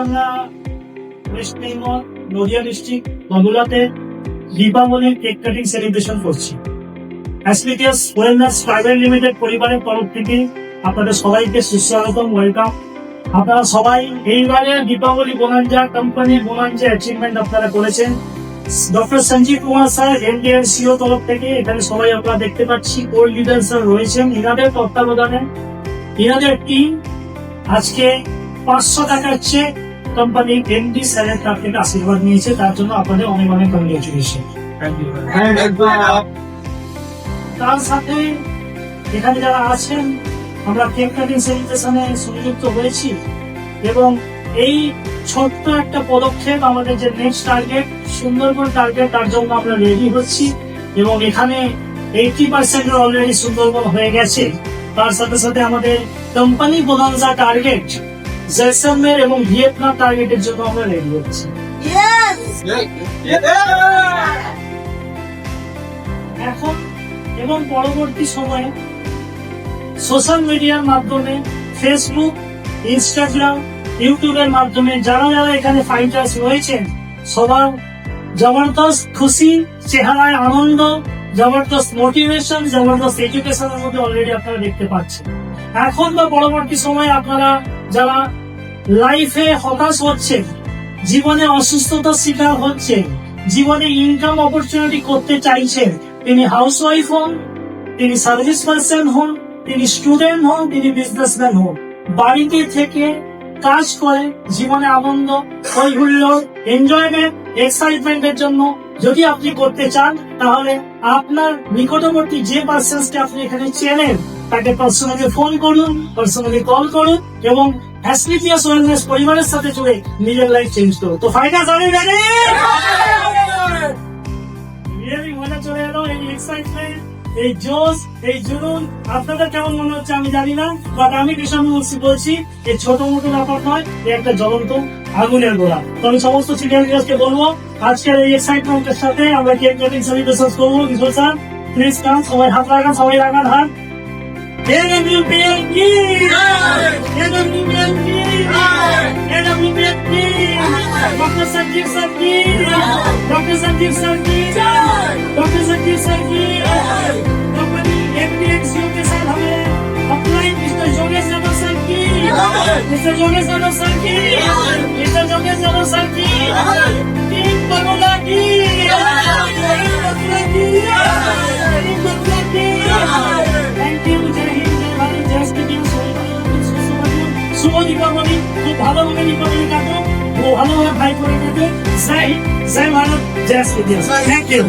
আমরা West Bengal Nadia district বগুড়াতে দীপাবলির কেক কাটিং সেলিব্রেশন করছি। অ্যাসপিটিয়াস ওয়েলনেস প্রাইভেট লিমিটেড পরিবারের তরফ থেকে আপনাদের সবাইকে সুস্বাগতম, ওয়েলকাম। আপনারা সবাই এইবারে দীপাবলি বোনাঞ্জা কোম্পানির বোনাঞ্জা অ্যাচিভমেন্ট আপনারা করেছেন। Doctor Sanjeev Kumar sir MD and CEO তরফ থেকে এখানে সবাই আপনারা দেখতে পাচ্ছি কোর লিডার স্যার রয়েছেন, এনাদের তত্ত্বাবধানে এনাদের টিম আজকে 500 টাকার চেক কোম্পানির এমডি স্যারের কাছ থেকে আশীর্বাদ নিয়েছে। তার জন্য আপনাদের অনেক অনেক কংগ্রেচুলেশন। তার সাথে এখানে যারা আছেন আমরা কেক কাটিং সেলিব্রেশনে সংযুক্ত হয়েছি এবং এই ছোট্ট একটা পদক্ষেপ আমাদের যে নেক্সট টার্গেট সুন্দরবন টার্গেট, তার জন্য আমরা রেডি হচ্ছি এবং এখানে 80% অলরেডি সুন্দরবন হয়ে গেছে। তার সাথে সাথে আমাদের কোম্পানি বোনাঞ্জা টার্গেট জয়সলমের এবং ভিয়েতনাম টার্গেটের জন্য আমরা রেডি হচ্ছি। এখন এবং পরবর্তী সময়ে সোশ্যাল মিডিয়ার মাধ্যমে ফেসবুক, ইনস্টাগ্রাম, ইউটিউবের মাধ্যমে যারা যারা এখানে ফাইটার্স রয়েছেন সবার জবরদস্ত খুশি চেহারায় আনন্দ, জবরদস্ত মোটিভেশন, জবরদস্ত এডুকেশনের মধ্যে অলরেডি আপনারা দেখতে পাচ্ছেন। এখন বা পরবর্তী সময়ে আপনারা যারা লাইফে হতাশ হচ্ছেন, জীবনে অসুস্থতার শিকার হচ্ছেন, জীবনে ইনকাম অপরচুনিটি করতে চাইছেন, তিনি হাউসওয়াইফ হন, তিনি সার্ভিস পার্সন হন, তিনি স্টুডেন্ট হন, তিনি বিজনেসম্যান হন, বাড়িতে থেকে কাজ করে জীবনে আনন্দ, হৈহুল্লোড়, এনজয়মেন্ট, এক্সাইটমেন্টের জন্য যদি আপনি করতে চান তাহলে আপনার নিকটবর্তী যে পার্সনকে আপনি এখানে চেনেন তাকে পার্সোনালি ফোন করুন, পার্সোনালি কল করুন এবং অ্যাসপিটিয়াস ওয়েলনেস পরিবারের সাথে জুড়ে নিজের লাইফ চেঞ্জ করুন। তো ফাইটার্স আমি রেডি, রিয়েলি মজা চলে এলো। এই এক্সাইটমেন্ট, এই জোশ, এই জুনুন আপনাদের কেমন মনে হচ্ছে আমি জানি না, বাট আমি ভীষণ বলছি এই ছোট মোটো ব্যাপার নয়, এই একটা জ্বলন্ত আগুনের গোলা। তো আমি সমস্ত সিনিয়র লিডার্সকে বলবো আজকের এই এক্সাইটমেন্টের সাথে আমরা কেক কাটিং সেলিব্রেশন করবো। কিশোর স্যার প্লিজ কাম, সবাই হাত লাগান, সবাই লাগান হাত। AWPLP, AWPLP, AWPLP, Dr. Sanjeev sir ki, Dr. Sanjeev sir ki, Dr. Sanjeev sir ki, company MDXU के साथ हमें upline Mr. Jogesh Yadav sir की, Mr. Jogesh Yadav sir की, Mr. Jogesh Yadav sir की, टीम बगुला की, team बगुला की, टीम बगुला की, थैंक यू। जय हिंद, जय भारत, जय स्टेडियम, শুভ দীপাবলি, খুব ভালোভাবে দীপাবলি কাটো, খুব ভালোভাবে ভাই করে কাটো। জয় হিন্দ, জয় ভারত, জয় স্টেডিয়াম। Thank you.